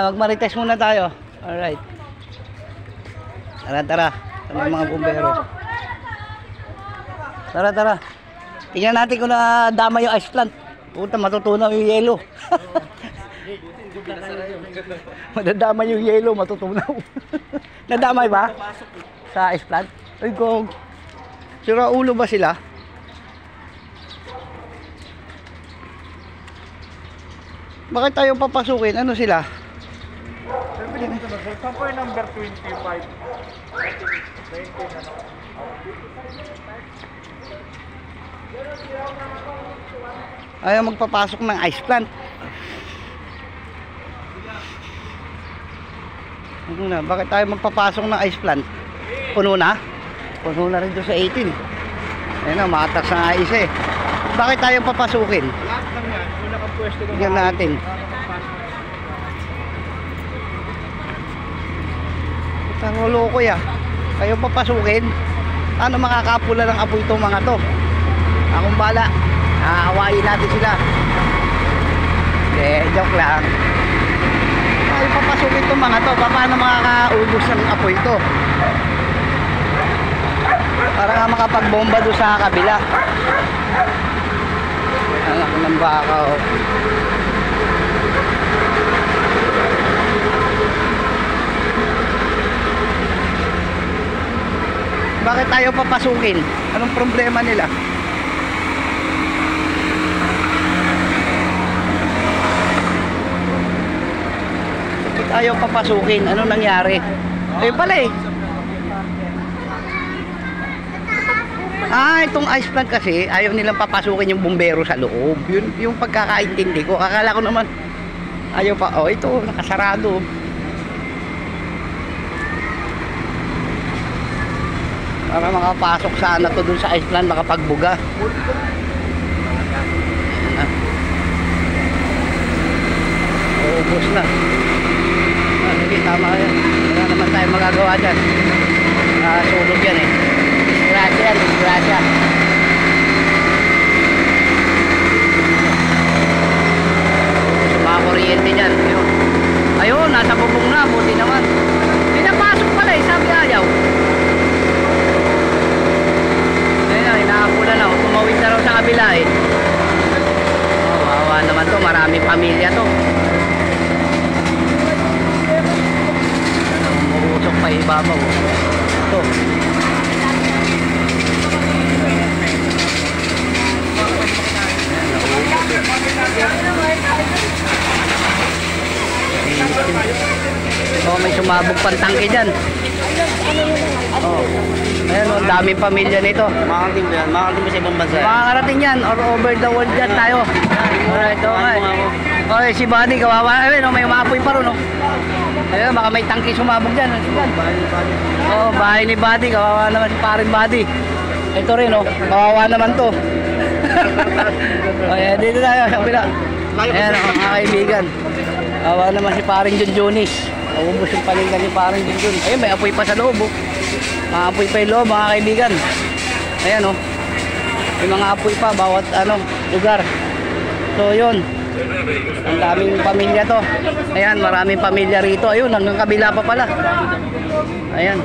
Magmarites muna tayo. Alright. Tara, tara. Ito na yung mga bumbero. Tara, tara. Tingnan natin kung nadama yung ice plant. Puta, matutunaw yung yelo. Madadama yung yelo, matutunaw. Nadamay ba? Sa ice plant? Ay, kung sira ulo ba sila? Bakit tayo papasukin? Ano sila? Saan po yung number 25? Ayaw magpapasok ng ice plant. Ano na? Bakit tayo magpapasok ng ice plant? Puno na? Puno na rin doon sa 18. Ayun na, maatak sa ice eh. Bakit tayo papasukin? Lahat lang yan. Kung nakapwesto ka Tignan natin. Ang loko ya. Kayo papasukin. Ano makakapula ng apoy itong mga to? Akong bala. Aawayin natin sila. Joke lang. Kayo papasukin itong mga to. Paano makakaubos ng apoy ito? Para nga makapagbomba doon sa kabila. Anak ng baka oh. Bakit tayo papasukin? Anong problema nila? Bakit tayo papasukin? Anong nangyari? Ayun pala eh. Itong ice plant kasi ayaw nilang papasukin yung bumbero sa loob. Yun yung pagkakaintindi ko. Akala ko naman ayaw pa. Oh, ito nakasarado. Para makapasok sana to dun sa ice plant, makapagbuga. Ubus na. Sige, tama yan. Wala naman tayo magagawa dyan. Sulog yan eh. Disgrasya yan, disgrasya. Sumakuryente dyan. Ayun, nasa bubong na. Buti naman. Pinapasok pala eh, sabi ayaw. Inaapula na, tumawid na raw sa kabila eh. Wawa naman to, maraming pamilya to. Umuusok pa ibabaw. Ito. May sumabog pang tangke dyan. Ayan, ang daming pamilya nito. Makakarating ba yan? Makakarating ba sa ibang bansa? Makakarating yan or over the world dyan tayo. Alright, okay. Okay, si Buddy, kawawa. Ayun, may umapoy pa ron. Ayun, baka may tangke sumabog dyan. Oh, bahay ni Buddy, kawawa naman si paring Buddy. Ito rin, kawawa naman to. Okay, dito tayo, sa kapila. Ayan, mga kaibigan. Kawawa naman si paring Junjunis. Ubus yung palingan ni paring Junjunis. Ayun, may apoy pa sa loob. Maapoy pa yung loob, mga kaibigan. Ayan may mga apoy pa bawat lugar. So yun, ang daming pamilya to. Ayan, maraming pamilya rito. Ayun, hanggang kabila pa pala. Ayan,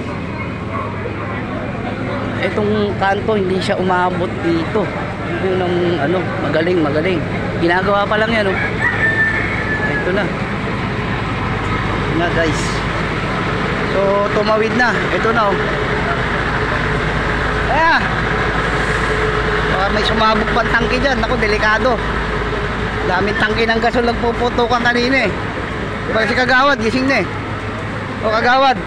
itong kanto hindi siya umabot dito. Yun ang magaling. Ginagawa pa lang yan. Ito na guys. So tumawid na. Ito na Ayan. Baka may sumabog pang tangke dyan. Ako, delikado. Daming tangke ng gasol nagpuputukan kanina eh. Baka si Kagawad, gising na eh. O Kagawad.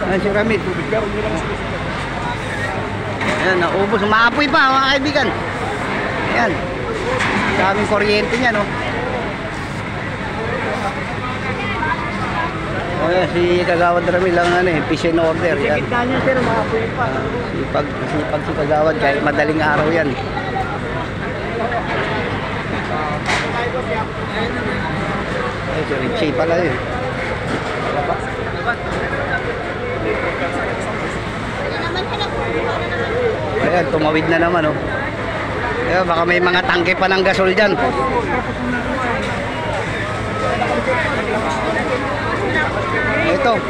Ayan si Ramit. Ayan, naubos. Maapoy pa mga kaibigan. Ayan. Daming kuryente niya Ayan, si Kagawad Ramil lang peace and order yan. Pero maapoy pa. Sipag si Kagawad kahit madaling araw yan. Ay, si Richie pala yun. Ayan, tumawid na naman Ayan, baka may mga tangke pa ng gasol dyan. Nandito.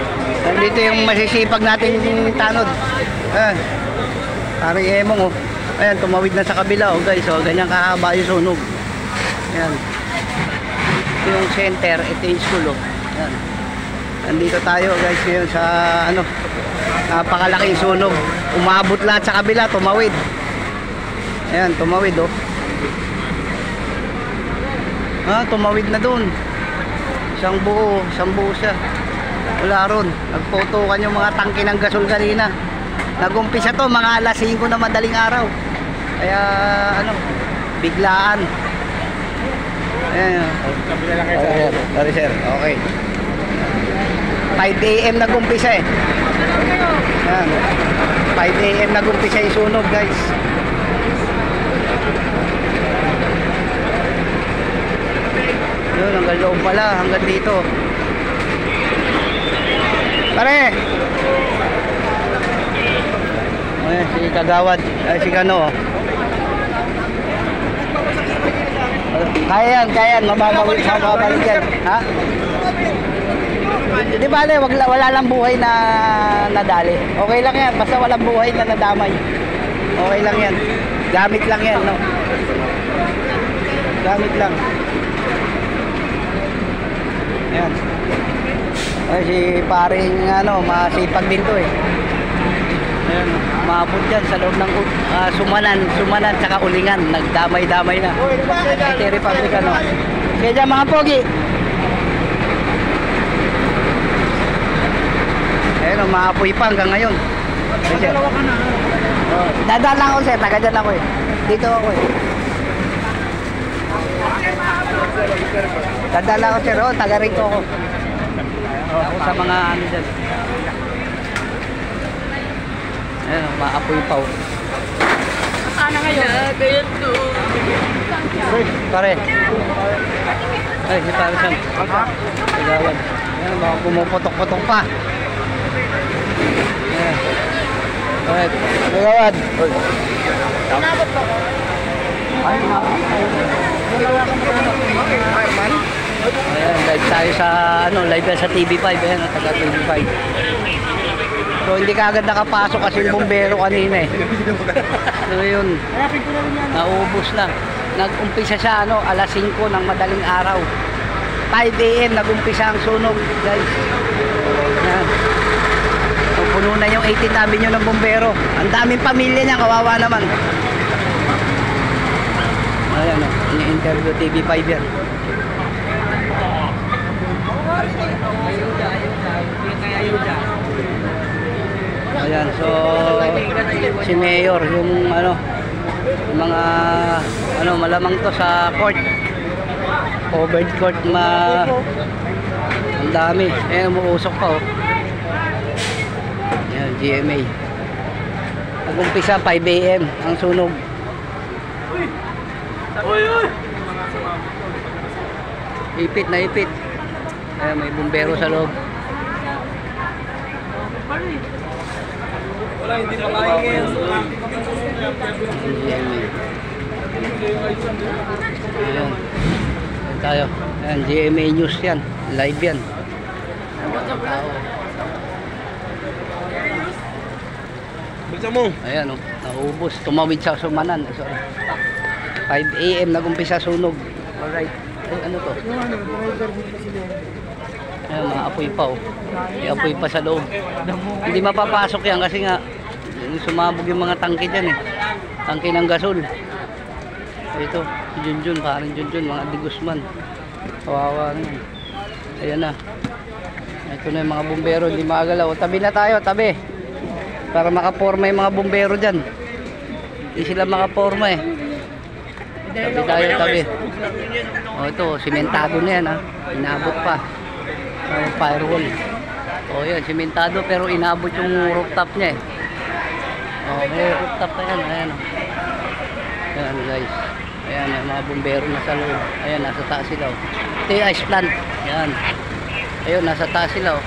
Nandito yung masisipag nating tanod. Ayan. Paring Emong, oh. Ayan, tumawid na sa kabila, oh guys. Oh, ganyan kahaba yung sunog. Ayan. Ito yung center, ito yung school, oh. Ayan. Nandito tayo guys ngayon sa ano, napakalaking sunog. Umabot lahat sa kabila, tumawid. Ayan, tumawid, oh. Tumawid na doon. Isang buo siya. Wala ron. Nagpotokan yung mga tangke ng gasol kanina. Nagumpisa to mga alas 5 na madaling araw. Kaya ano, biglaan. Ayan. Kabila lang kayo sir. Sorry sir. Okay. 5 AM nagumpisa eh. Ayan. 5 AM nagumpisa yung sunog guys. Yun, hanggang loob pala, hanggang dito. Pare! Ayan, si Kagawad. Ay, si Kano. Kaya yan. Mababalik yan. Ha? Di bale, wala lang buhay na nadali. Okay lang yan, basta walang buhay na nadamay. Okay lang yan. Gamit lang yan, no? Gamit lang. Ayan. Ay, si paring ano, masipag din to eh. Ayan, maabot dyan sa loob ng sumanan tsaka ulingan. Nagdamay-damay na. Ito Republic ano. Kaya dyan mga pogi. Ayan, maapoy pa hanggang ngayon. Dalawa ka na. Dadaan lang ako sir, taga dyan ako eh. Dito ako eh. Dadaan lang ako sir, taga rito ako. Ako sa mga ano dyan. Ayan, maapoy pa oh. Ano ngayon? Pare. Ay, si pare saan? Kagawad. Ayan, baka pumuputok-putok pa. Ayan. Alright, Kagawad. Inabot pa ko. Ay, ayan, live tayo sa ano, live sa TV5. Ayan, taga TV5. So hindi ka agad nakapasok kasi yung bumbero kanina eh. So yun, naubos na. Nag-umpisa siya ano, alas 5 ng madaling araw. 5 AM nag-umpisa ang sunog guys. Yan. So, puno na yung 18th Avenue ng bumbero. Ang daming pamilya niya, kawawa naman. Ayan o, ini-interview TV5 yan. Ayan, so si Mayor, yung ano, yung mga ano, malamang to sa court. Covered court ang dami. Ayan, umuusok pa oh. Ayan, GMA. Nag-umpisa 5 AM ang sunog. Ipit na ipit. Ayan, may bumbero sa loob. Wala, hindi na kaya ngayon. Ayan. Ayan tayo. Ayan, GMA News yan. Live yan. Buksan mo. Ayan o, naubos. Tumawid sa sumanan. Sorry. 5 AM nag-umpisa sunog. Alright. Ay, ano to? Ayan, mga apoy pa oh. May apoy pa sa loob. Hindi mapapasok yan kasi nga sumabog yung mga tangke dyan eh. Tangke ng gasol. Ito, si Junjun, parang Junjun, mga Di Guzman. Kawawa na yan. Ayan na. Ito na yung mga bumbero, hindi makagalaw. Tabi na tayo, tabi. Para makaporma yung mga bumbero dyan. Hindi sila makaporma eh. Tabi tayo, tabi. O ito, simentado na yan ha. Inabot pa. Firewall. O yan, simentado pero inabot yung rooftop niya eh. O, may rooftop na yan. Ayan o. Ayan guys. Ayan, may mga bumbero na sa loob. Ayan, nasa taas sila o. Ito yung ice plant. Ayan. Ayun, nasa taas sila o.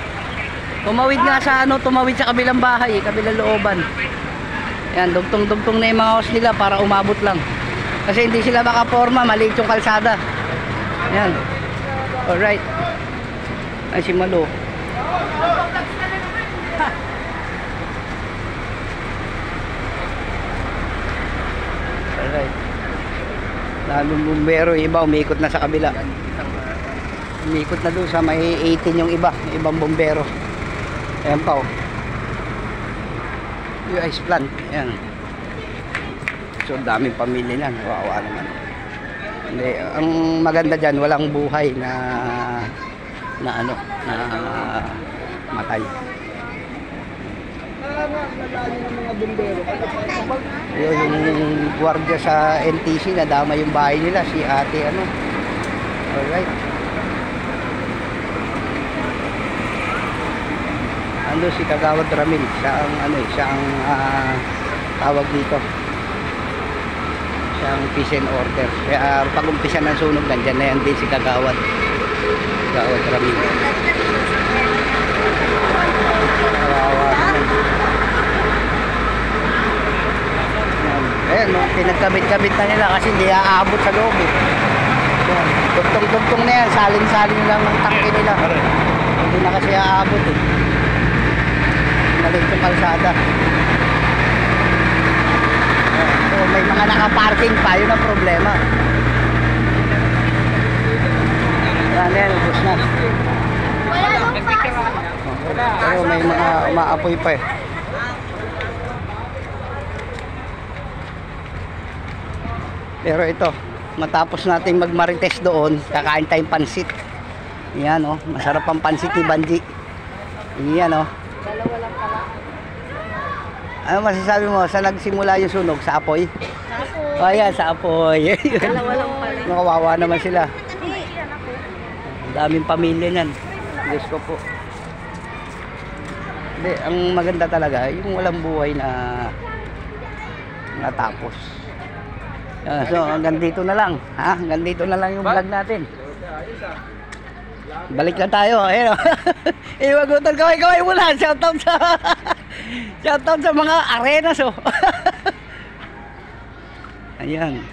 Tumawid nga sa ano, tumawid sa kabilang bahay, kabilang looban. Ayan, dugtong-dugtong na yung mga house nila para umabot lang. Kasi hindi sila makaporma, maliit yung kalsada. Ayan. Alright. Ay, si Malo. Alright. Lalong bumbero, yung iba umiikot na sa kabila. Umiikot na doon sa may 18 yung iba, yung ibang bumbero. Ayan pa oh. Yung ice plant, ayan. So daming pamilya niyan, wawa naman. Hindi, ang maganda dyan, walang buhay na matay. Yung gwardiya sa NTC, nadama yung bahay nila, si ate ano. Alright. Ando si Kagawad Ramil, siya ang tawag dito. Siya ang peace and order. Kaya pag umpisa ng sunog, nandyan na yan din si Kagawad Ramil. Kawawa naman. Ayan, no, pinagkabit-kabit na nila kasi hindi aabot sa loob eh. Tugtong-tugtong na yan, salin-salin lang ng tangke nila. Hindi na kasi aabot eh. Nalit yung kalsada. So, may mga nakaparking pa, yun ang problema. Yan yan, ubos na. Wala nung pasok. Pero may mga umaapoy pa eh. Pero ito, matapos nating magmarites doon, kakain tayong pansit. Yan oh, masarap ang pansit ni Banji. Yan oh. Dalawa lang pala. Ano masasabi mo, sa nagsimula yung sunog? Sa apoy? Ako. O yan, sa apoy. Dalawa lang pala. Nakawawa naman sila. Hindi, yan ako. Ang daming pamilya niyan. Diyos ko po. Hindi, ang maganda talaga, yung walang buhay na natapos. So, hanggang dito na lang. Ha? Hanggang dito na lang yung vlog natin. Balik na tayo. Ayun. Iwagutan kaway-kaway muna. Shoutout sa mga arenas. Oh. Ayan.